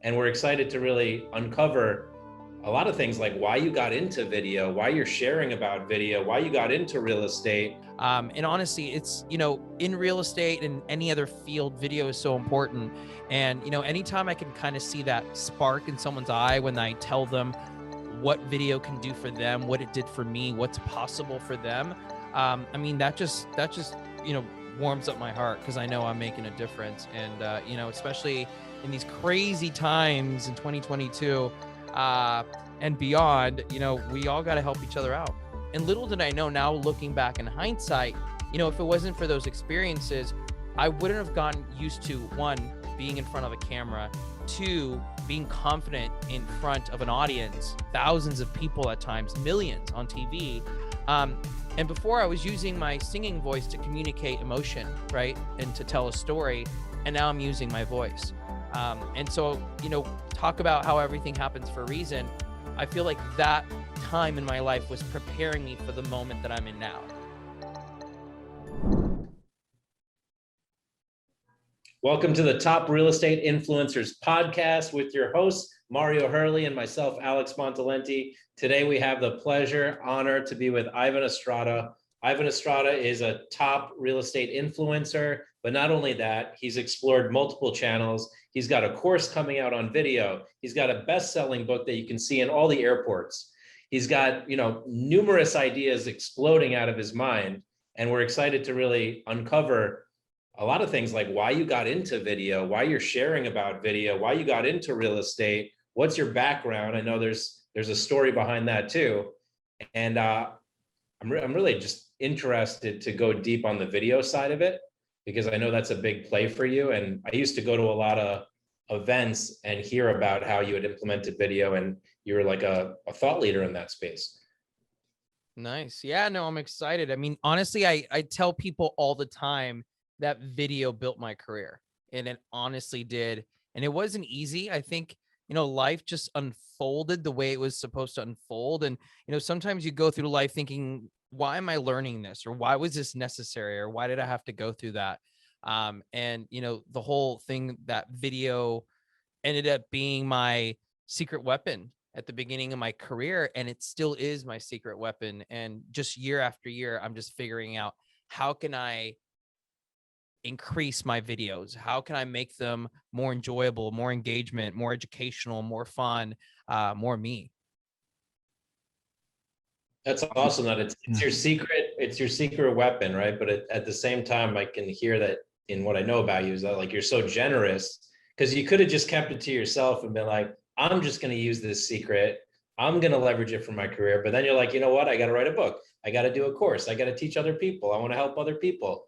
And we're excited to really uncover a lot of things like why you got into video, why you're sharing about video, why you got into real estate. And honestly, it's, in real estate and any other field, video is so important. And, anytime I can kind of see that spark in someone's eye when I tell them what video can do for them, what it did for me, what's possible for them. That just, warms up my heart because I know I'm making a difference. And, especially in these crazy times in 2022 and beyond, we all got to help each other out. And little did I know, now looking back in hindsight, if it wasn't for those experiences, I wouldn't have gotten used to, one, being in front of a camera, two, being confident in front of an audience, thousands of people at times, millions on TV. And before, I was using my singing voice to communicate emotion, right? And to tell a story. And now I'm using my voice. And so, talk about how everything happens for a reason. I feel like that time in my life was preparing me for the moment that I'm in now. Welcome to the Top Real Estate Influencers podcast with your hosts, Mario Hurley and myself, Alex Montalenti. Today, we have the pleasure, honor to be with Ivan Estrada. Ivan Estrada is a top real estate influencer, but not only that, he's explored multiple channels. He's got a course coming out on video. He's got a best-selling book that you can see in all the airports. He's got, numerous ideas exploding out of his mind, and we're excited to really uncover a lot of things like why you got into video, why you're sharing about video, why you got into real estate, what's your background. I know there's a story behind that too. And I'm really just interested to go deep on the video side of it, because I know that's a big play for you. And I used to go to a lot of events and hear about how you had implemented video, and you were like a thought leader in that space. Nice. Yeah, no, I'm excited. Honestly, I tell people all the time that video built my career, and it honestly did. And it wasn't easy. I think, life just unfolded the way it was supposed to unfold. And, sometimes you go through life thinking, why am I learning this? Or why was this necessary? Or why did I have to go through that? And, the whole thing, that video ended up being my secret weapon at the beginning of my career. And it still is my secret weapon. And just year after year, I'm just figuring out, how can I increase my videos? How can I make them more enjoyable, more engagement, more educational, more fun, more me? That's awesome that it's your secret weapon, right? But at the same time, I can hear that in what I know about you is that like you're so generous, because you could have just kept it to yourself and been like, I'm just going to use this secret. I'm going to leverage it for my career. But then you're like, you know what? I got to write a book. I got to do a course. I got to teach other people. I want to help other people.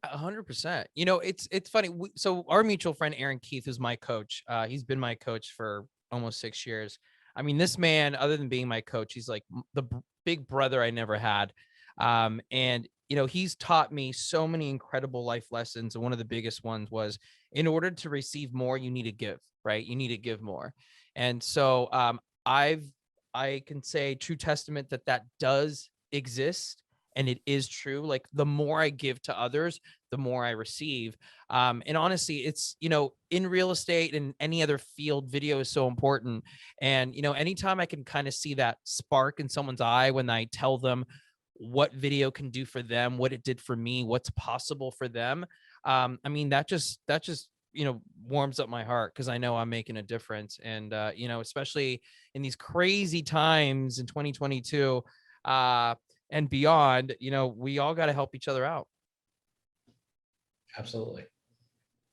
100%. It's funny. So our mutual friend, Aaron Keith, is my coach. He's been my coach for almost 6 years. This man, other than being my coach, he's like the big brother I never had. And, he's taught me so many incredible life lessons. And one of the biggest ones was, in order to receive more, you need to give, right? You need to give more. And so I can say true testament that does exist. And it is true. Like, the more I give to others, the more I receive. And honestly, it's, in real estate and any other field, video is so important. And, anytime I can kind of see that spark in someone's eye when I tell them what video can do for them, what it did for me, what's possible for them. That just, warms up my heart because I know I'm making a difference. And, especially in these crazy times in 2022, and beyond, we all got to help each other out. Absolutely.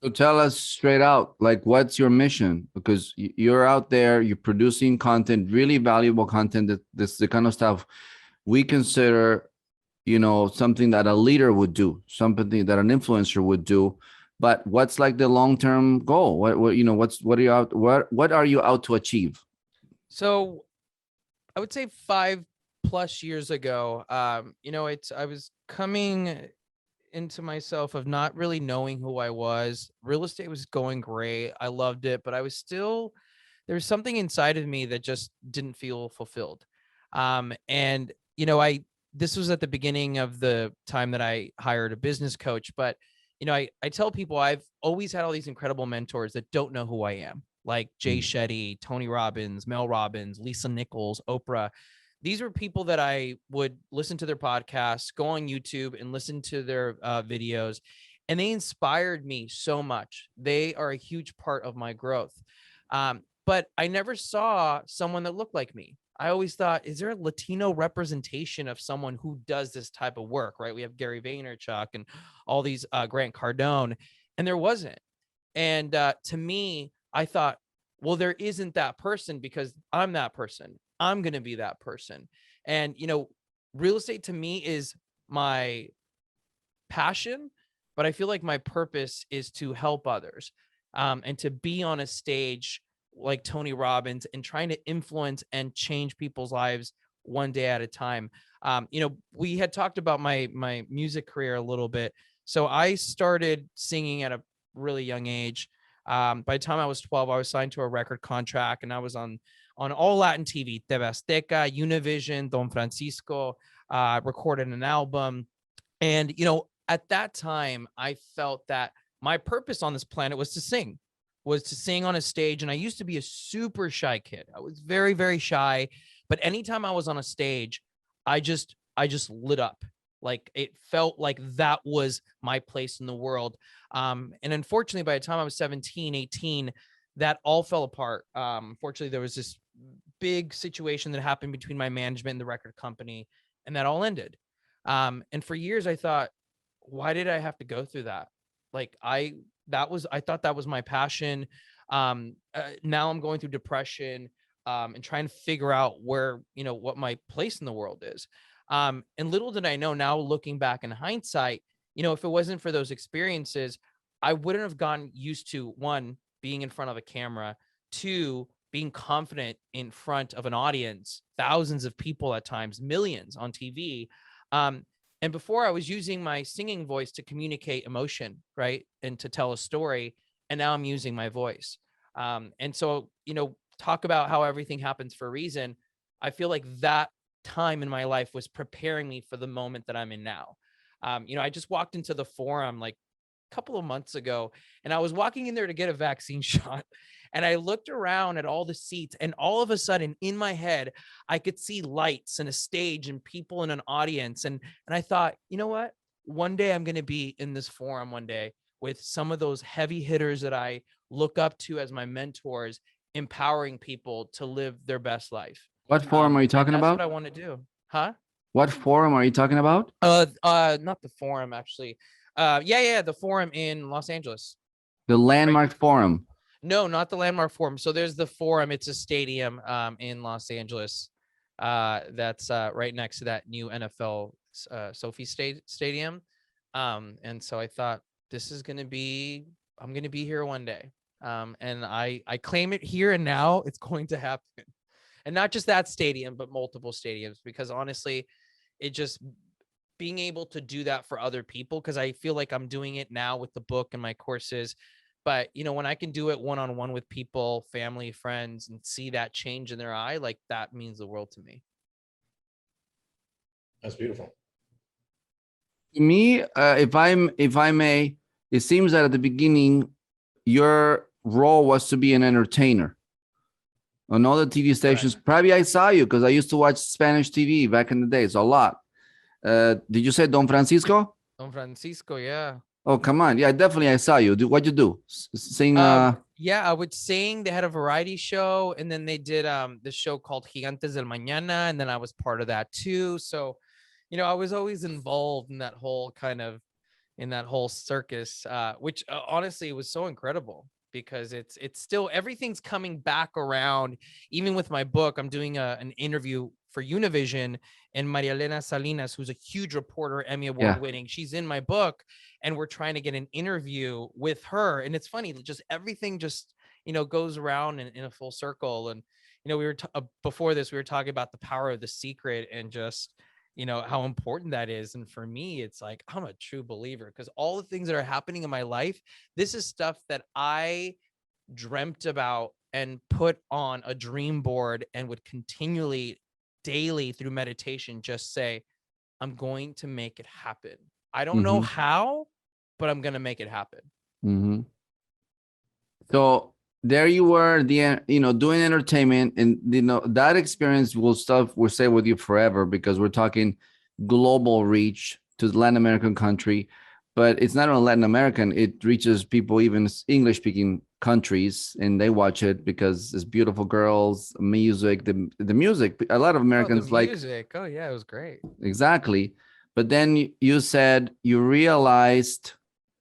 So tell us straight out, like, what's your mission? Because you're out there, you're producing content, really valuable content. This is the kind of stuff we consider, something that a leader would do, something that an influencer would do. But what's like the long-term goal? What are you out to achieve? So I would say 5+ years ago, I was coming into myself of not really knowing who I was. Real estate was going great. I loved it, but I was still, there was something inside of me that just didn't feel fulfilled. And, this was at the beginning of the time that I hired a business coach, but, I tell people I've always had all these incredible mentors that don't know who I am. like Jay Shetty, Tony Robbins, Mel Robbins, Lisa Nichols, Oprah. These were people that I would listen to their podcasts, go on YouTube and listen to their videos, and they inspired me so much. They are a huge part of my growth. But I never saw someone that looked like me. I always thought, is there a Latino representation of someone who does this type of work, right? We have Gary Vaynerchuk and all these Grant Cardone, and there wasn't. And to me, I thought, well, there isn't that person because I'm that person. I'm going to be that person. And, you know, real estate to me is my passion, but I feel like my purpose is to help others and to be on a stage like Tony Robbins and trying to influence and change people's lives one day at a time. You know, we had talked about my music career a little bit. So I started singing at a really young age. By the time I was 12, I was signed to a record contract, and I was on all Latin TV, TV Azteca, Univision, Don Francisco, recorded an album. And, you know, at that time, I felt that my purpose on this planet was to sing on a stage. And I used to be a super shy kid. I was very, very shy. But anytime I was on a stage, I just lit up. Like it felt like that was my place in the world. And unfortunately, by the time I was 17, 18, that all fell apart. Unfortunately, there was this big situation that happened between my management and the record company, and that all ended. And for years I thought, why did I have to go through that? Like I thought that was my passion. Now I'm going through depression, and trying to figure out where, you know, what my place in the world is. And little did I know, now looking back in hindsight, you know, if it wasn't for those experiences, I wouldn't have gotten used to, one, being in front of a camera, two, being confident in front of an audience, thousands of people at times, millions on TV. And before I was using my singing voice to communicate emotion, right? And to tell a story. And now I'm using my voice. And so, you know, talk about how everything happens for a reason. I feel like that time in my life was preparing me for the moment that I'm in now. You know, I just walked into the forum like a couple of months ago, and I was walking in there to get a vaccine shot. And I looked around at all the seats, and all of a sudden in my head, I could see lights and a stage and people in an audience. And I thought, you know what? One day I'm going to be in this forum one day with some of those heavy hitters that I look up to as my mentors, empowering people to live their best life. What forum are you talking that's about? what I want to do. Huh? What forum are you talking about? Not the forum, actually. Yeah, the forum in Los Angeles. The Landmark Forum. No, not the Landmark Forum. So there's the Forum. It's a stadium in Los Angeles that's right next to that new NFL Sophie Stadium. And so I thought, this is going to be, I'm going to be here one day. And I claim it here and now. It's going to happen. And not just that stadium, but multiple stadiums, because honestly, it just being able to do that for other people, because I feel like I'm doing it now with the book and my courses. But, you know, when I can do it one-on-one with people, family, friends, and see that change in their eye, like that means the world to me. That's beautiful. To me, if I may, it seems that at the beginning, your role was to be an entertainer. On other TV stations, Right. probably I saw you because I used to watch Spanish TV back in the days a lot. Did you say Don Francisco? Don Francisco, yeah. Oh, come on. Yeah, definitely I saw you. What'd you do? Sing? Yeah, I would sing. They had a variety show, and then they did this show called Gigantes del Mañana, and then I was part of that too. So, you know, I was always involved in that whole circus, which honestly was so incredible, because it's still, everything's coming back around. Even with my book, I'm doing an interview for Univision, and Maria Elena Salinas, who's a huge reporter, Emmy Award winning, she's in my book, and we're trying to get an interview with her. And it's funny, just everything just, you know, goes around in a full circle. And, you know, we were before this, we were talking about the power of the secret and just, you know, how important that is. And for me, it's like, I'm a true believer, because all the things that are happening in my life, this is stuff that I dreamt about and put on a dream board, and would continually, daily through meditation, just say, I'm going to make it happen. I don't know how, but I'm going to make it happen. So there you were, doing entertainment, and that experience will stay with you forever, because we're talking global reach to the Latin American country. But it's not only Latin American, it reaches people even English speaking countries, and they watch it because it's beautiful girls, music, the music. A lot of Americans the like. music. Oh yeah, it was great. Exactly. But then you said you realized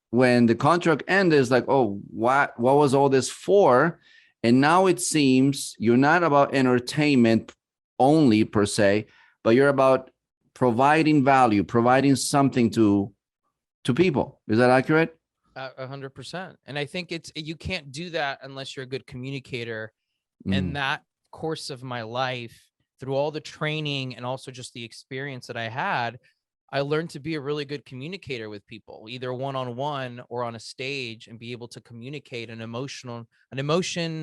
when the contract ended, it's like, oh, what was all this for? And now it seems you're not about entertainment only per se, but you're about providing value, providing something to people. Is that accurate? 100%. And I think you can't do that unless you're a good communicator. Mm. And that course of my life, through all the training and also just the experience that I had, I learned to be a really good communicator with people, either one-on-one or on a stage, and be able to communicate an emotion,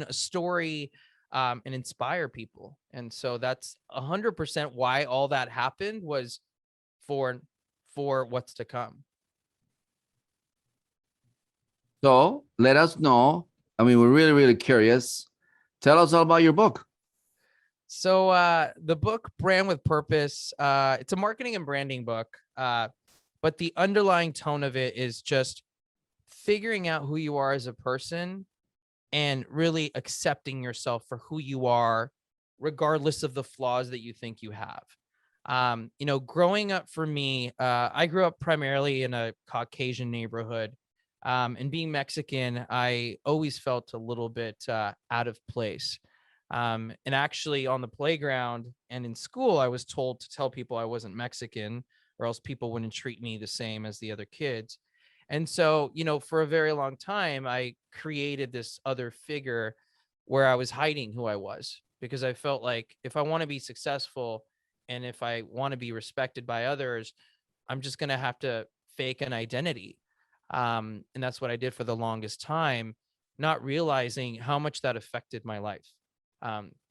a story, and inspire people. And so that's 100% why all that happened, was for what's to come. So let us know. I mean, we're really, really curious. Tell us all about your book. So the book Brand with Purpose, it's a marketing and branding book, but the underlying tone of it is just figuring out who you are as a person and really accepting yourself for who you are, regardless of the flaws that you think you have. Growing up for me, I grew up primarily in a Caucasian neighborhood. And being Mexican, I always felt a little bit out of place. And actually on the playground and in school, I was told to tell people I wasn't Mexican, or else people wouldn't treat me the same as the other kids. And so, for a very long time, I created this other figure where I was hiding who I was, because I felt like if I want to be successful and if I want to be respected by others, I'm just going to have to fake an identity. And that's what I did for the longest time, not realizing how much that affected my life.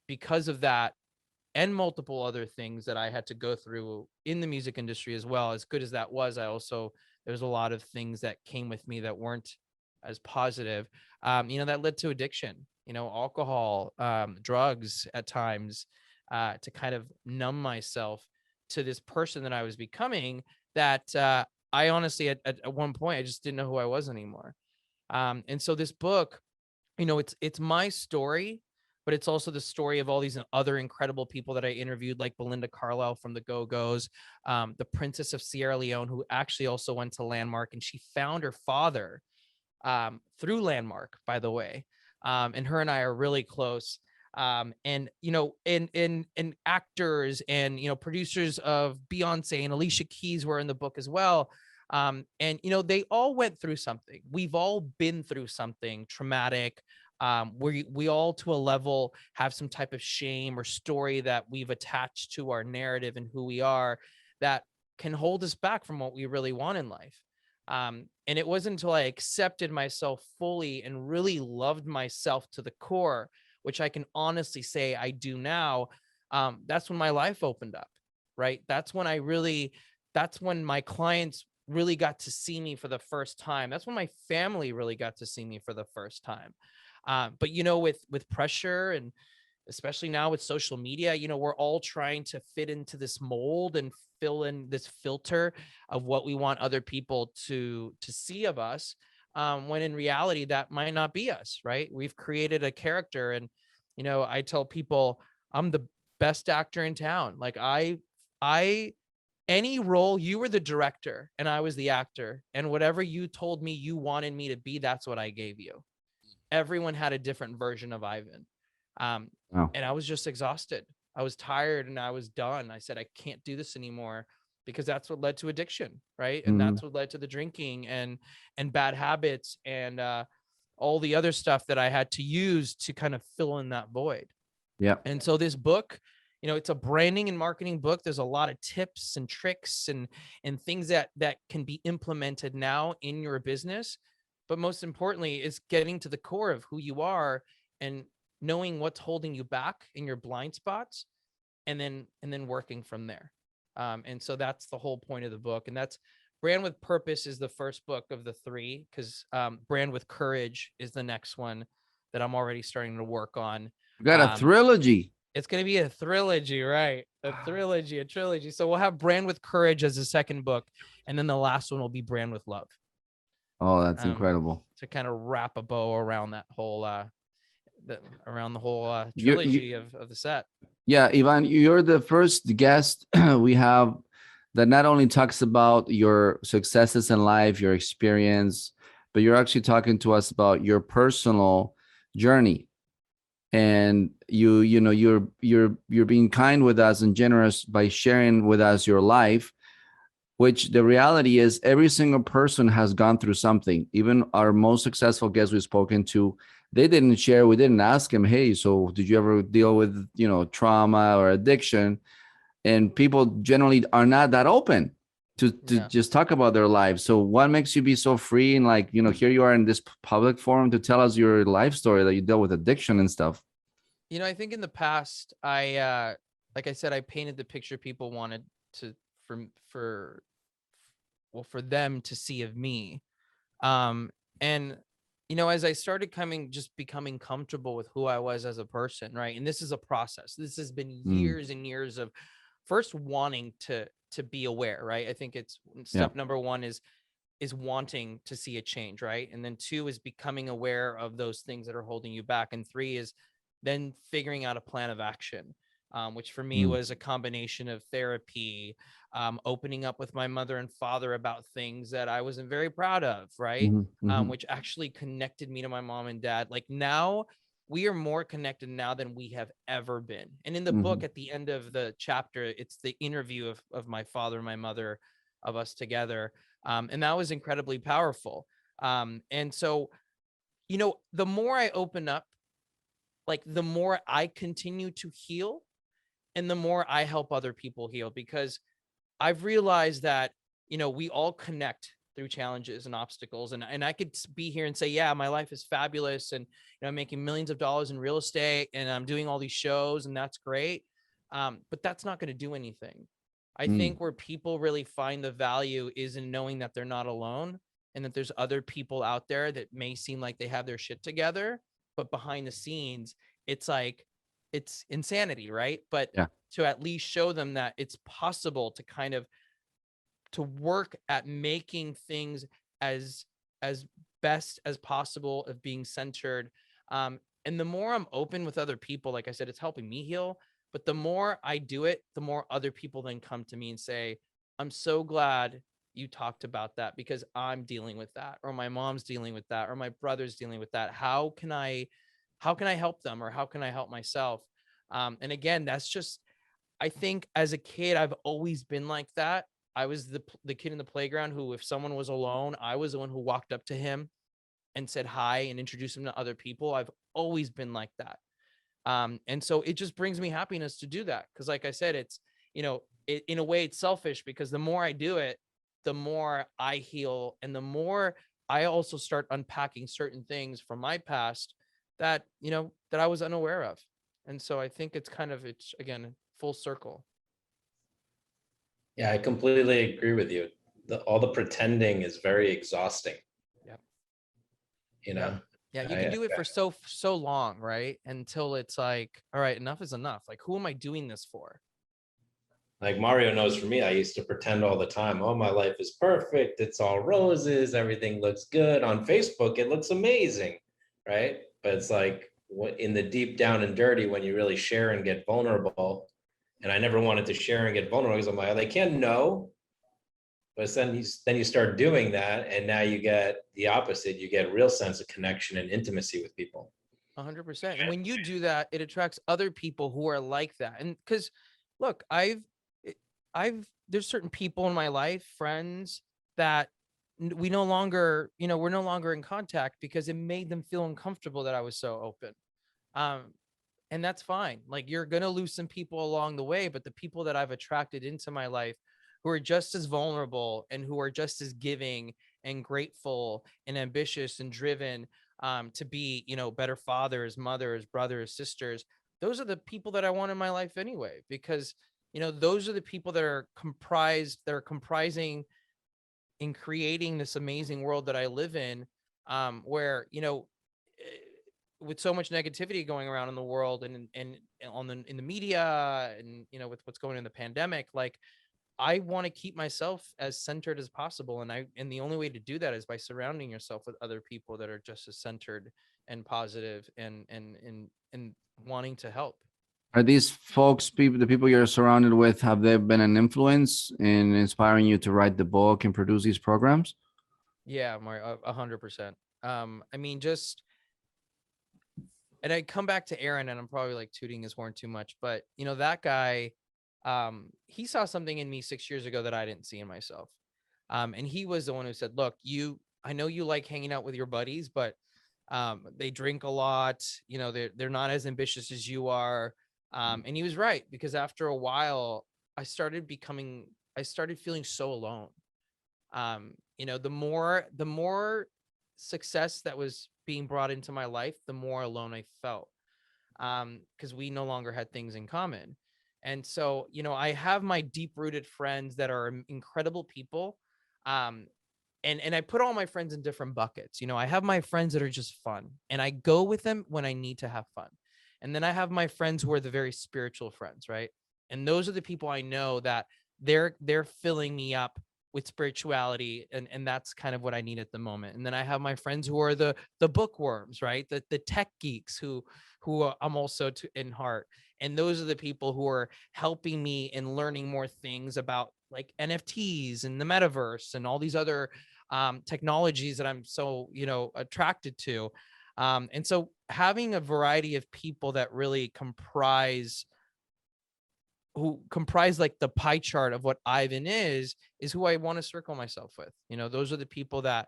Because of that, and multiple other things that I had to go through in the music industry as well. As good as that was, there's a lot of things that came with me that weren't as positive, that led to addiction, alcohol, drugs at times, to kind of numb myself to this person that I was becoming, that I honestly, at one point, I just didn't know who I was anymore. And so this book, it's my story, but it's also the story of all these other incredible people that I interviewed, like Belinda Carlisle from the Go-Go's, the Princess of Sierra Leone, who actually also went to Landmark, and she found her father through Landmark, by the way. And her and I are really close. And actors and producers of Beyonce and Alicia Keys were in the book as well. And they all went through something. We've all been through something traumatic. We all, to a level, have some type of shame or story that we've attached to our narrative and who we are, that can hold us back from what we really want in life. And it wasn't until I accepted myself fully and really loved myself to the core, which I can honestly say I do now. That's when my life opened up, right? That's when my clients really got to see me for the first time. That's when my family really got to see me for the first time. But with pressure, and especially now with social media, we're all trying to fit into this mold and fill in this filter of what we want other people to see of us, when in reality that might not be us, right? We've created a character, and I tell people I'm the best actor in town. Like any role, you were the director and I was the actor, and whatever you told me you wanted me to be, that's what I gave you. Everyone had a different version of Ivan. Wow. And I was just exhausted. I was tired and I was done. I said, I can't do this anymore, because that's what led to addiction, right? And that's what led to the drinking and bad habits and all the other stuff that I had to use to kind of fill in that void. Yeah. And so this book, it's a branding and marketing book. There's a lot of tips and tricks and things that can be implemented now in your business. But most importantly, is getting to the core of who you are and knowing what's holding you back in your blind spots, and then working from there. And so that's the whole point of the book. And that's Brand with Purpose is the first book of the three, because Brand with Courage is the next one. that I'm already starting to work on. You got a trilogy. It's going to be a trilogy, right? A trilogy. So we'll have Brand with Courage as the second book. And then the last one will be Brand with Love. Oh, that's incredible. To kind of wrap a bow around that whole, You- trilogy of the set. Yeah, Ivan, you're the first guest we have that not only talks about your successes in life, your experience, but you're actually talking to us about your personal journey. And you know, you're being kind with us and generous by sharing with us your life, which the reality is every single person has gone through something. Even our most successful guests we've spoken to, they didn't share. We didn't ask them, hey, so did you ever deal with, you know, trauma or addiction? And people generally are not that open to just talk about their lives. So what makes you be so free? And like, you know, here you are in this public forum to tell us your life story that you dealt with addiction and stuff. You know, I think in the past, like I said, I painted the picture people wanted for them to see of me. And, you know, as I started becoming comfortable with who I was as a person, right? And this is a process. This has been years and years of first wanting to be aware, right? I think it's step number one is wanting to see a change, right? And then 2 is becoming aware of those things that are holding you back. And 3 is then figuring out a plan of action, which for me was a combination of therapy, opening up with my mother and father about things that I wasn't very proud of, right? Which actually connected me to my mom and dad. Like now we are more connected now than we have ever been. And in the book, at the end of the chapter, it's the interview of my father and my mother, of us together. And that was incredibly powerful. And so, you know, the more I open up, like the more I continue to heal and the more I help other people heal, because I've realized that, you know, we all connect through challenges and obstacles. And I could be here and say, yeah, my life is fabulous. And, you know, I'm making millions of dollars in real estate and I'm doing all these shows and that's great. But that's not going to do anything. I think where people really find the value is in knowing that they're not alone and that there's other people out there that may seem like they have their shit together, but behind the scenes, it's like, it's insanity, right? But to at least show them that it's possible to kind of to work at making things as best as possible, of being centered. And the more I'm open with other people, like I said, it's helping me heal. But the more I do it, the more other people then come to me and say, I'm so glad you talked about that because I'm dealing with that, or my mom's dealing with that, or my brother's dealing with that. How can I help them, or how can I help myself? And again, that's just, I think as a kid, I've always been like that. I was the kid in the playground who, if someone was alone, I was the one who walked up to him and said hi and introduced him to other people. I've always been like that. And so it just brings me happiness to do that. Cause like I said, it's, you know, in a way it's selfish because the more I do it, the more I heal and the more I also start unpacking certain things from my past that, you know, that I was unaware of. And so I think it's again, full circle. Yeah, I completely agree with you. All the pretending is very exhausting. Yep. You know? Yeah, you can do it for so long, right? Until it's like, all right, enough is enough. Like, who am I doing this for? Like Mario knows for me, I used to pretend all the time, oh, my life is perfect. It's all roses. Everything looks good. On Facebook, it looks amazing, right? But it's like in the deep down and dirty, when you really share and get vulnerable. And I never wanted to share and get vulnerable because I'm like, they can't know. But then you start doing that, and now you get the opposite. You get a real sense of connection and intimacy with people. 100%. And when you do that, it attracts other people who are like that. And because, look, there's certain people in my life, friends, that we no longer, you know, we're no longer in contact because it made them feel uncomfortable that I was so open. And that's fine. Like, you're going to lose some people along the way, but the people that I've attracted into my life who are just as vulnerable and who are just as giving and grateful and ambitious and driven, to be, you know, better fathers, mothers, brothers, sisters. Those are the people that I want in my life anyway, because, you know, those are the people that are comprising in creating this amazing world that I live in, where, you know, with so much negativity going around in the world and in the media and, you know, with what's going on in the pandemic, like I want to keep myself as centered as possible. And the only way to do that is by surrounding yourself with other people that are just as centered and positive and wanting to help. Are these folks, people, the people you're surrounded with, have they been an influence in inspiring you to write the book and produce these programs? Yeah, Mario, 100%. I mean, just, and I come back to Aaron, and I'm probably like tooting his horn too much, but you know, that guy, he saw something in me 6 years ago that I didn't see in myself. And he was the one who said, look, I know you like hanging out with your buddies, but they drink a lot, you know, they're not as ambitious as you are. And he was right, because after a while, I started feeling so alone. You know, the more success that was being brought into my life, the more alone I felt, because we no longer had things in common. And so, you know, I have my deep rooted friends that are incredible people. Um, and I put all my friends in different buckets. You know, I have my friends that are just fun, and I go with them when I need to have fun. And then I have my friends who are the very spiritual friends, right? And those are the people I know that they're filling me up with spirituality, and that's kind of what I need at the moment. And then I have my friends who are the bookworms, right? The tech geeks who I'm also in heart. And those are the people who are helping me in learning more things about like NFTs and the metaverse and all these other technologies that I'm so, you know, attracted to. And so having a variety of people that really who comprise like the pie chart of what Ivan is who I want to circle myself with. You know, those are the people that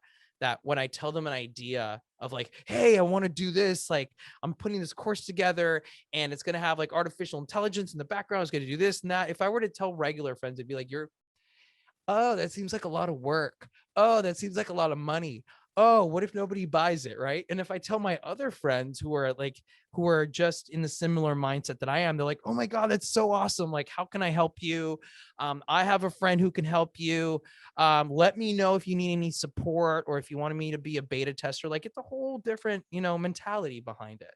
when I tell them an idea of like, hey, I want to do this, like I'm putting this course together and it's going to have like artificial intelligence in the background, it's going to do this and that. If I were to tell regular friends, it'd be like, oh, that seems like a lot of work. Oh, that seems like a lot of money. Oh, what if nobody buys it, right? And if I tell my other friends who are just in the similar mindset that I am, they're like, oh my God, that's so awesome. Like, how can I help you? I have a friend who can help you. Let me know if you need any support or if you wanted me to be a beta tester. Like, it's a whole different, you know, mentality behind it.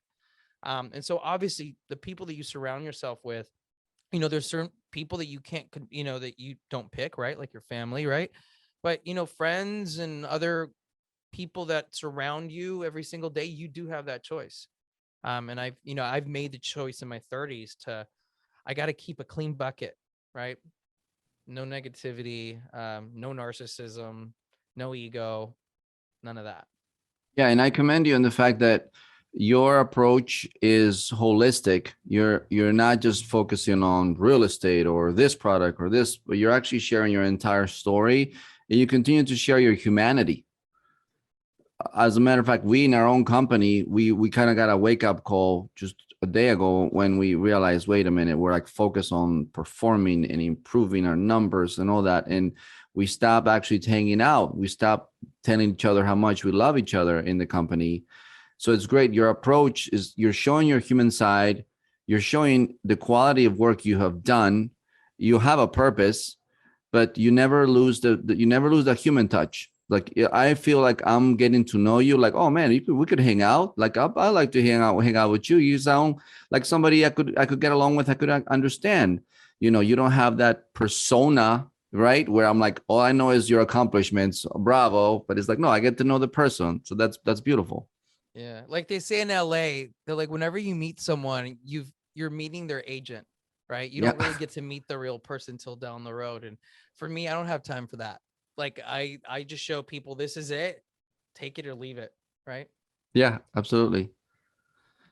And so obviously the people that you surround yourself with, you know, there's certain people that you can't, you know, that you don't pick, right? Like your family, right? But, you know, friends and other people that surround you every single day, you do have that choice. And I've made the choice in my 30s I got to keep a clean bucket, right? No negativity, no narcissism, no ego, none of that. Yeah, and I commend you on the fact that your approach is holistic. You're not just focusing on real estate or this product or this, but you're actually sharing your entire story, and you continue to share your humanity. As a matter of fact, we in our own company, we kind of got a wake up call just a day ago when we realized, wait a minute, we're like focused on performing and improving our numbers and all that, and we stopped actually hanging out. We stopped telling each other how much we love each other in the company. So it's great. Your approach is you're showing your human side. You're showing the quality of work you have done. You have a purpose, but you never lose the human touch. Like I feel like I'm getting to know you. Like, oh man, we could hang out. Like I like to hang out with you. You sound like somebody I could get along with. I could understand. You know, you don't have that persona, right? Where I'm like, all I know is your accomplishments. Bravo. But it's like, no, I get to know the person. So that's beautiful. Yeah. Like they say in LA, they're like, whenever you meet someone, you're meeting their agent, right? You don't really get to meet the real person till down the road. And for me, I don't have time for that. Like I just show people this is it, take it or leave it, right? Yeah, absolutely.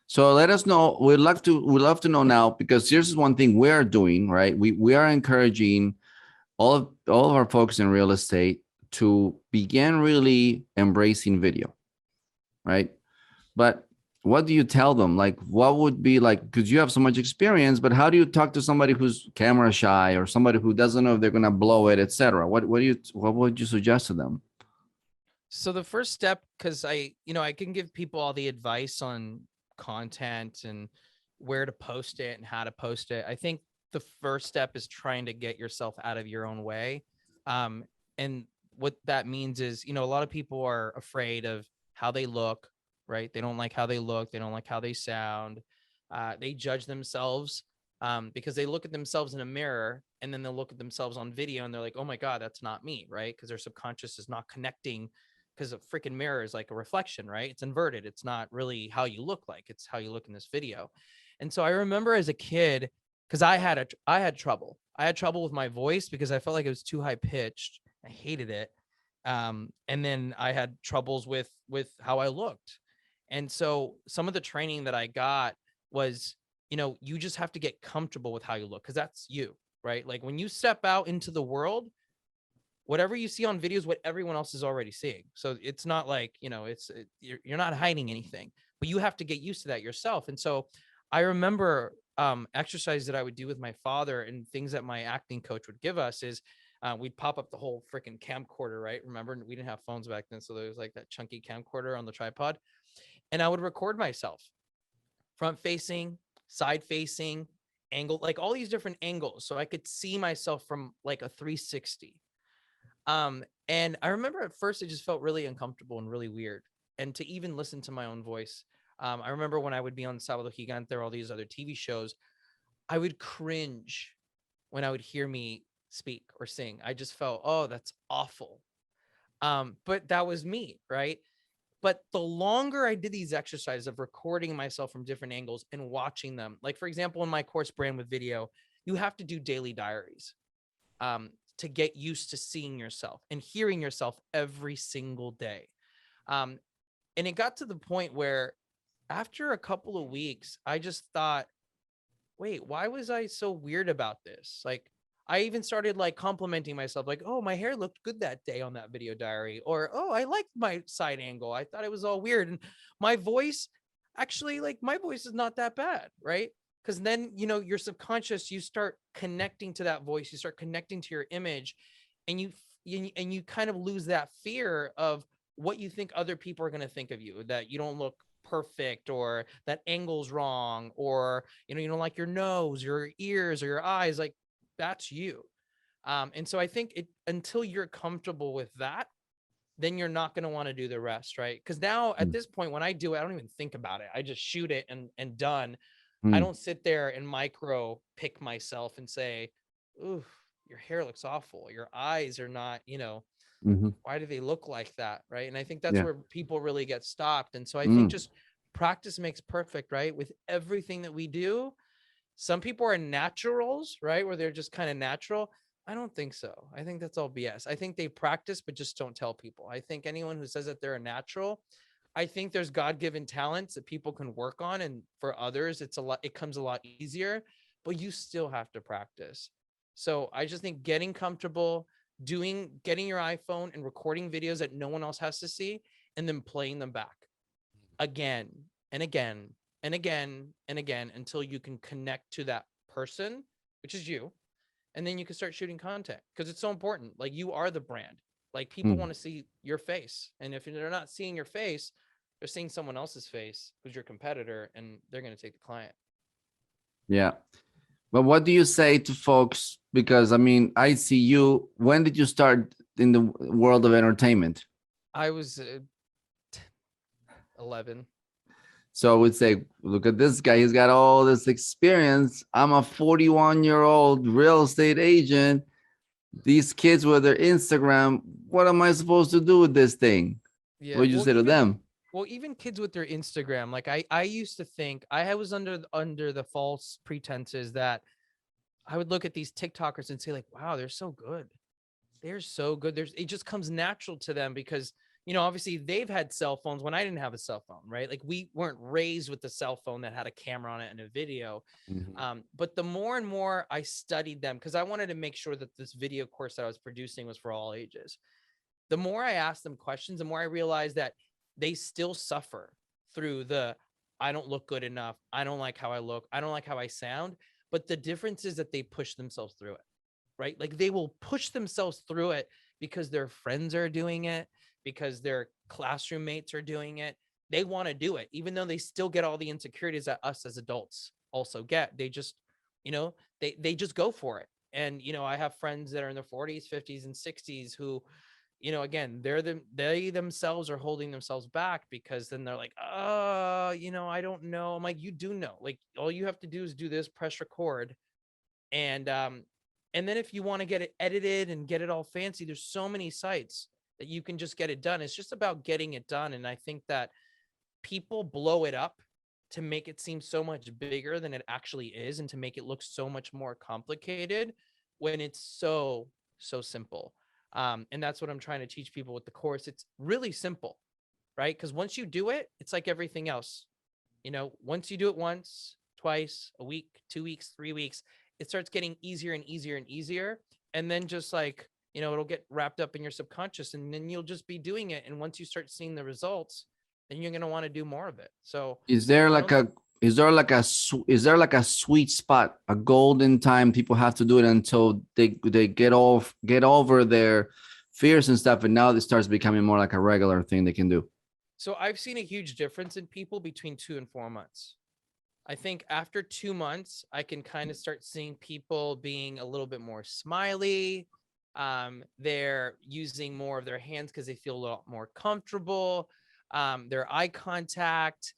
So let us know. We'd love to know now, because here's one thing we're doing, right? We are encouraging all of our folks in real estate to begin really embracing video, right? But what do you tell them? Like, what would be like, because you have so much experience, but how do you talk to somebody who's camera shy or somebody who doesn't know if they're gonna blow it, etc.? What would you suggest to them? So the first step, because I can give people all the advice on content and where to post it and how to post it. I think the first step is trying to get yourself out of your own way. And what that means is, a lot of people are afraid of how they look, right? They don't like how they look. They don't like how they sound. They judge themselves because they look at themselves in a mirror and then they'll look at themselves on video and they're like, oh my God, that's not me, right? Because their subconscious is not connecting because a freaking mirror is like a reflection, right? It's inverted. It's not really how you look like, it's how you look in this video. And so I remember as a kid, because I had trouble. I had trouble with my voice because I felt like it was too high pitched. I hated it. And then I had troubles with how I looked. And so some of the training that I got was, you just have to get comfortable with how you look because that's you, right? Like when you step out into the world, whatever you see on videos, what everyone else is already seeing. So it's not like, you're not hiding anything, but you have to get used to that yourself. And so I remember exercises that I would do with my father and things that my acting coach would give us is we'd pop up the whole freaking camcorder, right? Remember, we didn't have phones back then. So there was like that chunky camcorder on the tripod. And I would record myself front facing, side facing, angle, like all these different angles. So I could see myself from like a 360. And I remember at first it just felt really uncomfortable and really weird. And to even listen to my own voice. I remember when I would be on Sábado Gigante or all these other TV shows, I would cringe when I would hear me speak or sing. I just felt, oh, that's awful. But that was me, right? But the longer I did these exercises of recording myself from different angles and watching them, like for example, in my course Brand with Video, you have to do daily diaries to get used to seeing yourself and hearing yourself every single day. And it got to the point where after a couple of weeks, I just thought, wait, why was I so weird about this? Like, I even started like complimenting myself, like, oh, my hair looked good that day on that video diary, or oh, I liked my side angle. I thought it was all weird. And my voice, actually, like my voice is not that bad, right? Because then, your subconscious, you start connecting to that voice, you start connecting to your image, and you kind of lose that fear of what you think other people are going to think of you, that you don't look perfect or that angle's wrong, or you don't like your nose, your ears, or your eyes. Like that's you. And so I think until you're comfortable with that, then you're not going to want to do the rest, right? Because now at this point, when I do it, I don't even think about it. I just shoot it and done. I don't sit there and micro pick myself and say, ooh, your hair looks awful, your eyes are not, why do they look like that, right? And I think that's where people really get stopped. And so I think just practice makes perfect, right? With everything that we do. Some people are naturals, right? Where they're just kind of natural. I don't think so. I think that's all BS. I think they practice, but just don't tell people. I think anyone who says that they're a natural, I think there's God-given talents that people can work on. And for others, it comes a lot easier, but you still have to practice. So I just think getting comfortable, getting your iPhone and recording videos that no one else has to see, and then playing them back again and again and again and again until you can connect to that person, which is you. And then you can start shooting content because it's so important. Like you are the brand. Like people want to see your face. And if they're not seeing your face, they're seeing someone else's face who's your competitor, and they're going to take the client. Yeah. But what do you say to folks? Because I mean, I see you. When did you start in the world of entertainment? I was 11. So I would say, look at this guy. He's got all this experience. I'm a 41-year-old real estate agent. These kids with their Instagram, what am I supposed to do with this thing? Yeah. What did you say to them? Well, even kids with their Instagram, like I used to think I was under the false pretenses that I would look at these TikTokers and say like, wow, they're so good. They're so good. It just comes natural to them because, obviously they've had cell phones when I didn't have a cell phone, right? Like we weren't raised with the cell phone that had a camera on it and a video. But the more and more I studied them, because I wanted to make sure that this video course that I was producing was for all ages. The more I asked them questions, the more I realized that they still suffer through I don't look good enough. I don't like how I look. I don't like how I sound. But the difference is that they push themselves through it, right? Like they will push themselves through it because their friends are doing it, because their classroom mates are doing it. They want to do it, even though they still get all the insecurities that us as adults also get. They just, they just go for it. And, I have friends that are in their 40s, 50s, and 60s who, again, they themselves are holding themselves back, because then they're like, I don't know. I'm like, you do know. Like, all you have to do is do this, press record. And then if you want to get it edited and get it all fancy, there's so many sites that you can just get it done. It's just about getting it done. And I think that people blow it up to make it seem so much bigger than it actually is, and to make it look so much more complicated when it's so simple. And that's what I'm trying to teach people with the course. It's really simple, right? Because once you do it, it's like everything else. Once you do it once, twice, a week, 2 weeks, 3 weeks, it starts getting easier and easier and easier. And then just like, it'll get wrapped up in your subconscious, and then you'll just be doing it. And once you start seeing the results, then you're going to want to do more of it. So Is there like is there like a sweet spot, a golden time people have to do it until they get over their fears and stuff, and now it starts becoming more like a regular thing they can do? So I've seen a huge difference in people between 2 and 4 months. I think after 2 months, I can kind of start seeing people being a little bit more smiley. They're using more of their hands because they feel a lot more comfortable. Their eye contact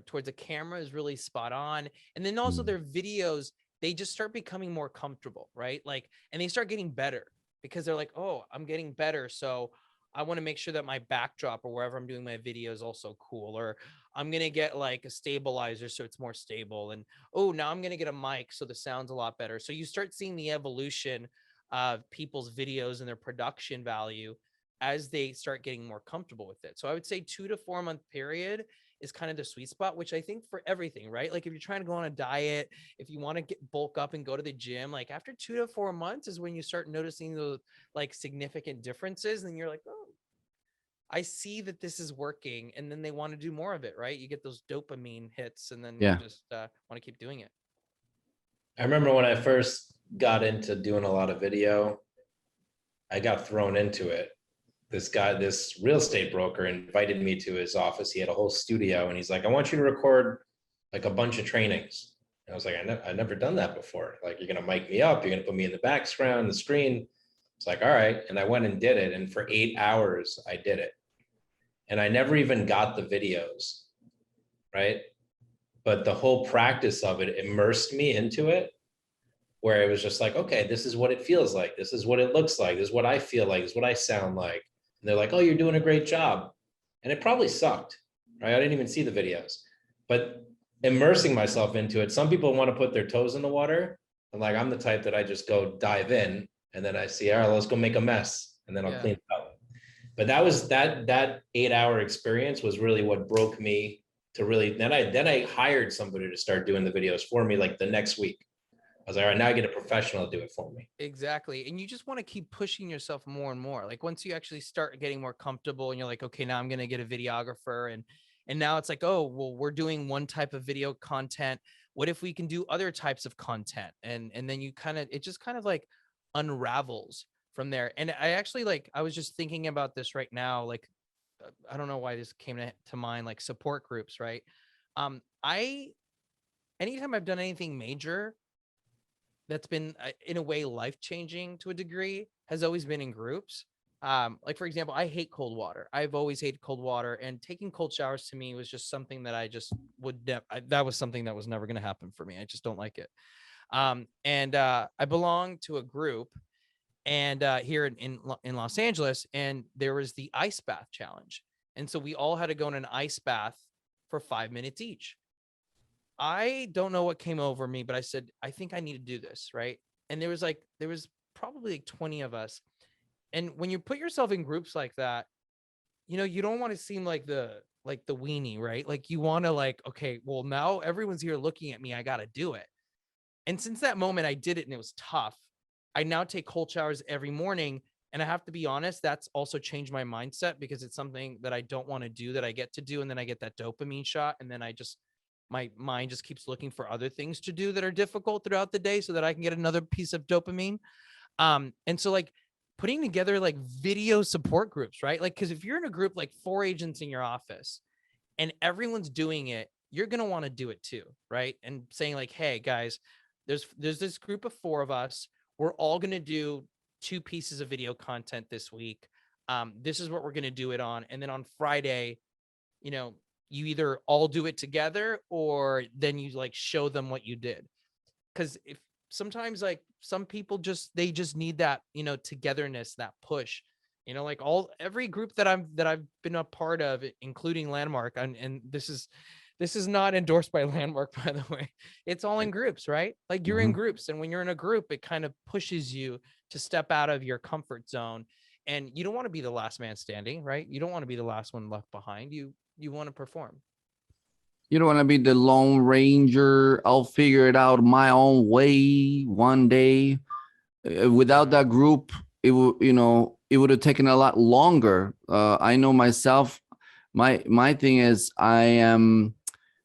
towards the camera is really spot on. And then also their videos, they just start becoming more comfortable, right? Like, and they start getting better, because they're like, oh, I'm getting better. So I want to make sure that my backdrop or wherever I'm doing my video is also cool, or I'm going to get like a stabilizer so it's more stable. And, oh, now I'm going to get a mic so the sound's a lot better. So you start seeing the evolution of people's videos and their production value as they start getting more comfortable with it. So I would say 2 to 4 month period is kind of the sweet spot, which I think for everything, right? Like if you're trying to go on a diet, if you want to get bulk up and go to the gym, like after 2 to 4 months is when you start noticing those like significant differences. And you're like, oh, I see that this is working. And then they want to do more of it, right? You get those dopamine hits, and then you just want to keep doing it. I remember when I first got into doing a lot of video, I got thrown into it. This real estate broker invited me to his office. He had a whole studio, and he's like, I want you to record like a bunch of trainings. And I was like, I've never done that before. Like, you're going to mic me up. You're going to put me in the background, the screen. It's like, all right. And I went and did it. And for 8 hours, I did it. And I never even got the videos, right? But the whole practice of it immersed me into it, where it was just like, okay, this is what it feels like. This is what it looks like. This is what I feel like. This is what I sound like. And they're like, oh, you're doing a great job. And it probably sucked, right? I didn't even see the videos, but immersing myself into it. Some people want to put their toes in the water. And like, I'm the type that I just go dive in, and then I see, all right, let's go make a mess, and then I'll clean it up. But that was that 8 hour experience was really what broke me to really, then I hired somebody to start doing the videos for me like the next week. I was like, all right, now I get a professional to do it for me. Exactly. And you just want to keep pushing yourself more and more. Like once you actually start getting more comfortable and you're like, okay, now I'm going to get a videographer. And now it's like, oh, well, we're doing one type of video content. What if we can do other types of content? And then it just kind of like unravels from there. And I actually I was just thinking about this right now. Like, I don't know why this came to mind, like support groups, right? Anytime I've done anything major that's been in a way life-changing to a degree has always been in groups. Like for example, I hate cold water. I've always hated cold water, and taking cold showers to me was just something that I just that was something that was never going to happen for me. I just don't like it. And I belong to a group and here in Los Angeles, and there was the ice bath challenge. And so we all had to go in an ice bath for 5 minutes each. I don't know what came over me, but I said, I think I need to do this. Right. And there was probably like 20 of us. And when you put yourself in groups like that, you don't want to seem like the weenie, right? Like you want to okay, well, now everyone's here looking at me. I got to do it. And since that moment I did it and it was tough, I now take cold showers every morning. And I have to be honest, that's also changed my mindset, because it's something that I don't want to do that I get to do. And then I get that dopamine shot. And then my mind just keeps looking for other things to do that are difficult throughout the day so that I can get another piece of dopamine. And so putting together video support groups, right? Cause if you're in a group, 4 agents in your office and everyone's doing it, you're going to want to do it too. Right. And saying hey guys, there's this group of 4 of us. We're all going to do 2 pieces of video content this week. This is what we're going to do it on. And then on Friday, you know, you either all do it together or then you like show them what you did. Cause if sometimes like some people they just need that, you know, togetherness, that push, you know, like every group that I've been a part of, including Landmark. And this is not endorsed by Landmark, by the way. It's all in groups, right? Like you're in groups. And when you're in a group, it kind of pushes you to step out of your comfort zone. And you don't want to be the last man standing, right? You don't want to be the last one left behind. You want to perform. You don't want to be the Lone Ranger. I'll figure it out my own way one day. Without that group, it would, it would have taken a lot longer. I know myself. My thing is, I am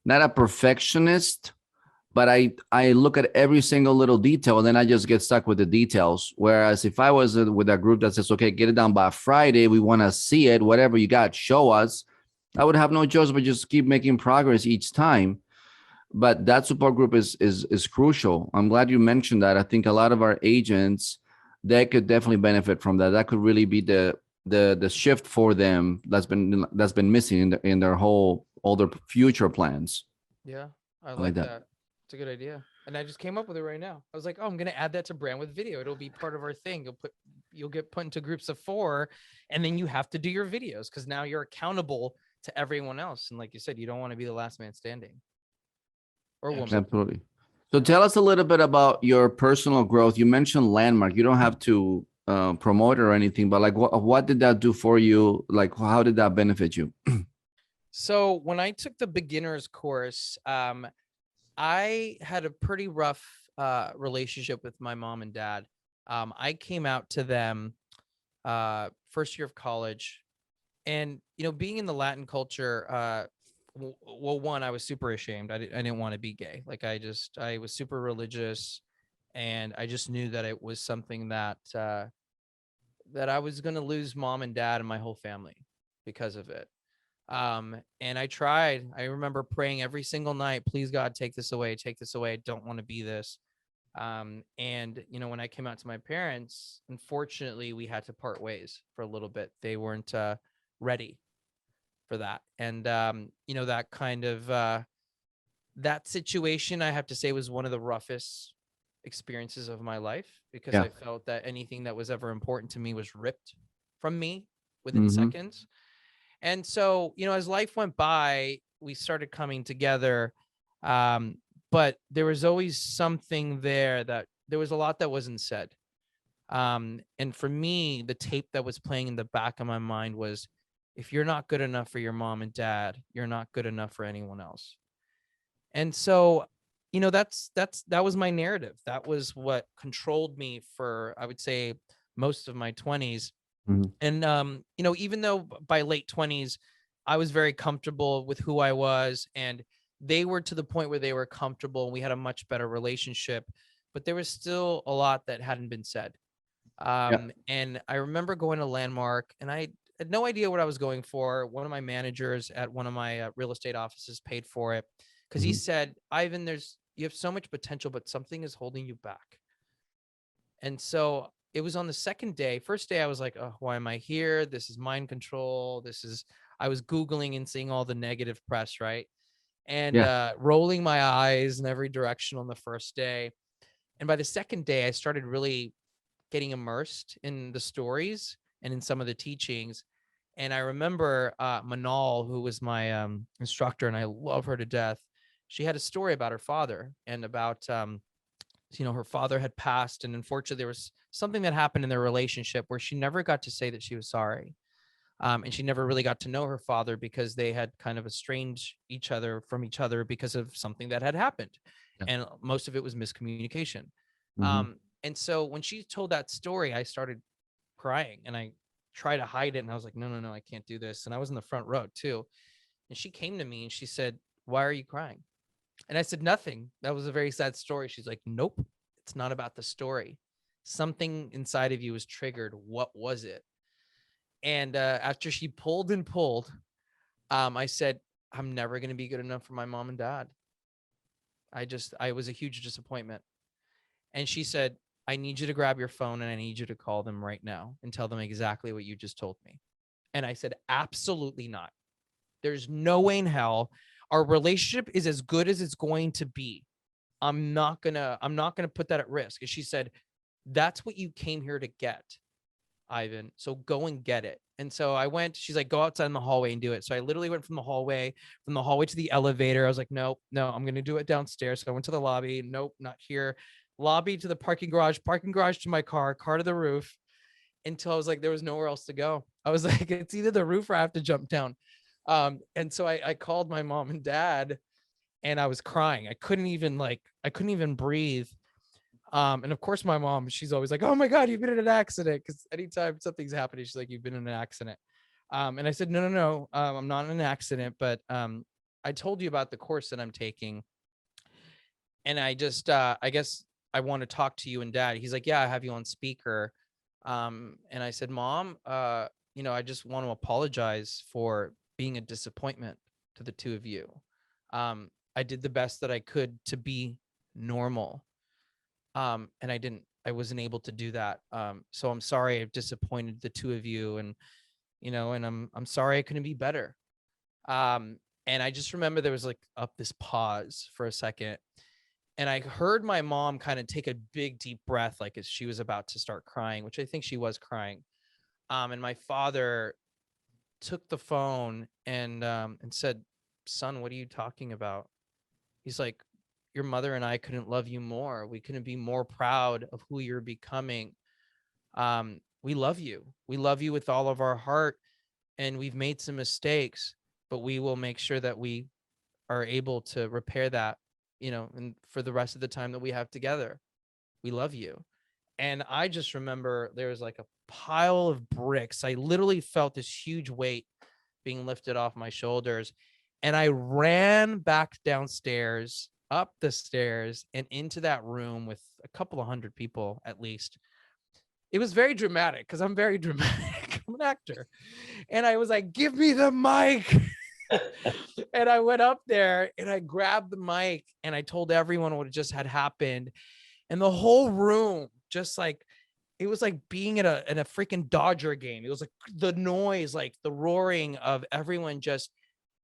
not a perfectionist, but I look at every single little detail and then I just get stuck with the details. Whereas if I was with a group that says, okay, get it done by Friday, we want to see it, whatever you got, show us, I would have no choice but just keep making progress each time. But that support group is crucial. I'm glad you mentioned that. I think a lot of our agents, they could definitely benefit from that. That could really be the shift for them that's been missing in their all their future plans. Yeah, I like that. It's a good idea. And I just came up with it right now. I was like, oh, I'm going to add that to Brand with Video. It'll be part of our thing. You'll get put into groups of 4, and then you have to do your videos because now you're accountable to everyone else. And like you said, you don't want to be the last man standing or woman. Absolutely. So tell us a little bit about your personal growth. You mentioned Landmark. You don't have to promote it or anything, but like what did that do for you? Like, how did that benefit you? So when I took the beginner's course, I had a pretty rough relationship with my mom and dad. I came out to them first year of college, and being in the Latin culture, well, one, I was super ashamed. I didn't want to be gay. Like I was super religious, and I just knew that it was something that that I was going to lose mom and dad and my whole family because of it. And I tried. I remember praying every single night, please God, take this away, take this away. I don't want to be this. And when I came out to my parents, unfortunately, we had to part ways for a little bit. They weren't ready for that. And that kind of that situation, I have to say, was one of the roughest experiences of my life, because I felt that anything that was ever important to me was ripped from me within seconds. And so, as life went by, we started coming together. But there was always something there was a lot that wasn't said. And for me, the tape that was playing in the back of my mind was, if you're not good enough for your mom and dad, you're not good enough for anyone else. And so, that was my narrative. That was what controlled me for, I would say, most of my 20s. And, even though by late 20s, I was very comfortable with who I was, and they were to the point where they were comfortable, and we had a much better relationship, but there was still a lot that hadn't been said. And I remember going to Landmark, and I had no idea what I was going for. One of my managers at one of my real estate offices paid for it, because he said, Ivan, you have so much potential, but something is holding you back. And so it was on the second day. First day, I was like, oh, why am I here? This is mind control. I was Googling and seeing all the negative press, right? And rolling my eyes in every direction on the first day. And by the second day, I started really getting immersed in the stories and in some of the teachings. And I remember Manal, who was my instructor, and I love her to death. She had a story about her father, and about her father had passed, and unfortunately there was something that happened in their relationship where she never got to say that she was sorry. And she never really got to know her father, because they had kind of estranged each other from each other because of something that had happened. And most of it was miscommunication. And so when she told that story, I started crying, and I tried to hide it. And I was like, no, I can't do this. And I was in the front row too. And she came to me and she said, why are you crying? And I said, nothing. That was a very sad story. She's like, nope, it's not about the story. Something inside of you was triggered. What was it? And after she pulled and pulled, I said, I'm never going to be good enough for my mom and dad. I was a huge disappointment. And she said, I need you to grab your phone and I need you to call them right now and tell them exactly what you just told me. And I said, absolutely not. There's no way in hell. Our relationship is as good as it's going to be. I'm not gonna put that at risk. And she said, that's what you came here to get, Ivan. So go and get it. And so I went, she's like, go outside in the hallway and do it. So I literally went from the hallway to the elevator. I was like, no, I'm going to do it downstairs. So I went to the lobby. Nope, not here. Lobby to the parking garage to my car to the roof, until I was like, there was nowhere else to go. I was like, it's either the roof or I have to jump down. And so I called my mom and dad, and I was crying. I couldn't even breathe. And of course my mom, she's always like, oh my God, you've been in an accident. Cause anytime something's happening, she's like, you've been in an accident. And I said, no. I'm not in an accident, but, I told you about the course that I'm taking. And I just, I guess I want to talk to you and dad. He's like, yeah, I have you on speaker. And I said, Mom, I just want to apologize for being a disappointment to the two of you. I did the best that I could to be normal. And I wasn't able to do that. So I'm sorry I've disappointed the two of you, and I'm sorry I couldn't be better. And I just remember there was like this pause for a second, and I heard my mom kind of take a big deep breath, like as she was about to start crying, which I think she was crying. And my father took the phone and said, son, what are you talking about? He's like, your mother and I couldn't love you more. We couldn't be more proud of who you're becoming. We love you. We love you with all of our heart, and we've made some mistakes, but we will make sure that we are able to repair that, and for the rest of the time that we have together. We love you. And I just remember there was like a pile of bricks. I literally felt this huge weight being lifted off my shoulders. And I ran back downstairs, up the stairs, and into that room with a couple of hundred people at least. It was very dramatic because I'm very dramatic. I'm an actor. And I was like, give me the mic. And I went up there and I grabbed the mic and I told everyone what just had happened. And the whole room, just like, it was like being in a freaking Dodger game. It was like the noise, like the roaring of everyone just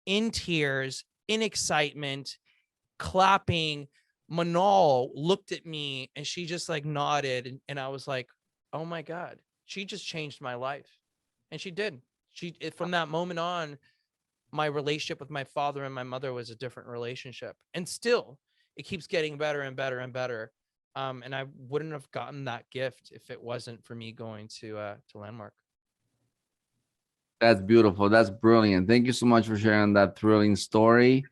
in tears, in excitement, clapping. Manal looked at me and she just like nodded. And I was like, oh my God, she just changed my life. And she did. From that moment on, my relationship with my father and my mother was a different relationship. And still, it keeps getting better and better and better. And I wouldn't have gotten that gift if it wasn't for me going to Landmark. That's beautiful. That's brilliant. Thank you so much for sharing that thrilling story.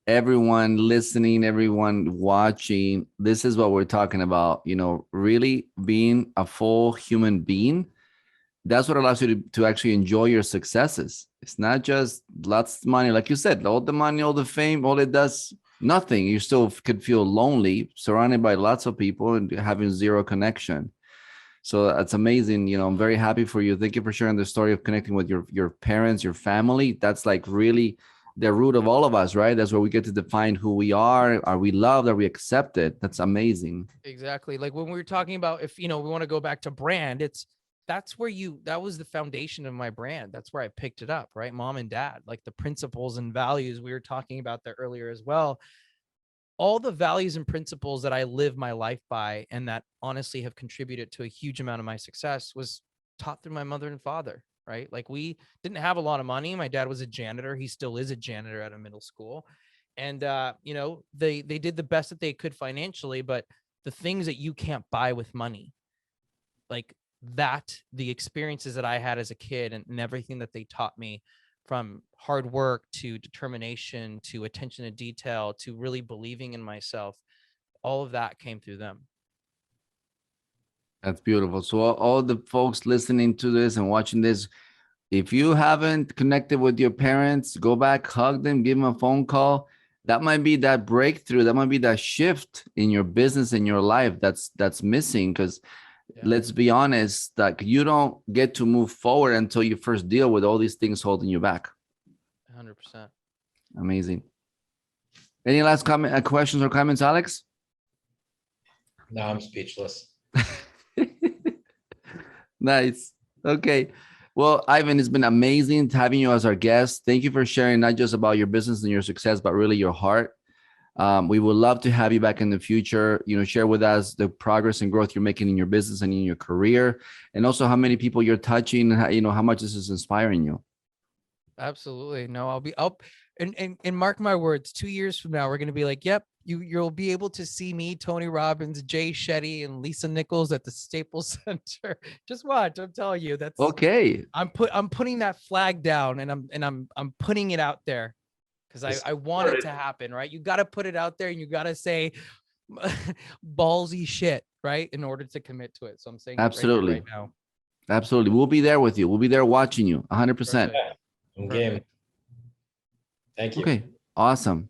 Everyone listening, everyone watching, this is what we're talking about. Really being a full human being. That's what allows you to actually enjoy your successes. It's not just lots of money. Like you said, all the money, all the fame, all it does, nothing. You still could feel lonely, surrounded by lots of people and having zero connection. So that's amazing. I'm very happy for you. Thank you for sharing the story of connecting with your parents, your family. That's like really the root of all of us, right? That's where we get to define who we are. Are we loved? Are we accepted? That's amazing. Exactly. Like when we were talking about, if, we want to go back to brand, that was the foundation of my brand. That's where I picked it up, right? Mom and dad, like the principles and values we were talking about there earlier as well. All the values and principles that I live my life by, and that honestly have contributed to a huge amount of my success, was taught through my mother and father, right? Like we didn't have a lot of money. My dad was a janitor. He still is a janitor at a middle school. And, they did the best that they could financially, but the things that you can't buy with money, like the experiences that I had as a kid and everything that they taught me, from hard work to determination to attention to detail to really believing in myself, all of that came through them. That's beautiful. So all the folks listening to this and watching this, if you haven't connected with your parents, go back, hug them, give them a phone call. That might be that breakthrough. That might be that shift in your business, in your life that's missing. Because let's be honest, like you don't get to move forward until you first deal with all these things holding you back. 100%. Amazing. Any last questions or comments, Alex? No, I'm speechless. Nice. Okay. Well, Ivan, it's been amazing having you as our guest. Thank you for sharing not just about your business and your success, but really your heart. We would love to have you back in the future. Share with us the progress and growth you're making in your business and in your career, and also how many people you're touching, and how much this is inspiring you. Absolutely. No, I'll be up and mark my words, 2 years from now, we're going to be like, yep, you'll be able to see me, Tony Robbins, Jay Shetty, and Lisa Nichols at the Staples Center. Just watch. I'm telling you, that's okay. I'm putting that flag down, and I'm putting it out there because I want it to happen, right? You got to put it out there, and you got to say ballsy shit, right, in order to commit to it. So I'm saying absolutely right now. Absolutely. We'll be there with you. We'll be there watching you 100%. I'm game. Thank you. Okay. Awesome.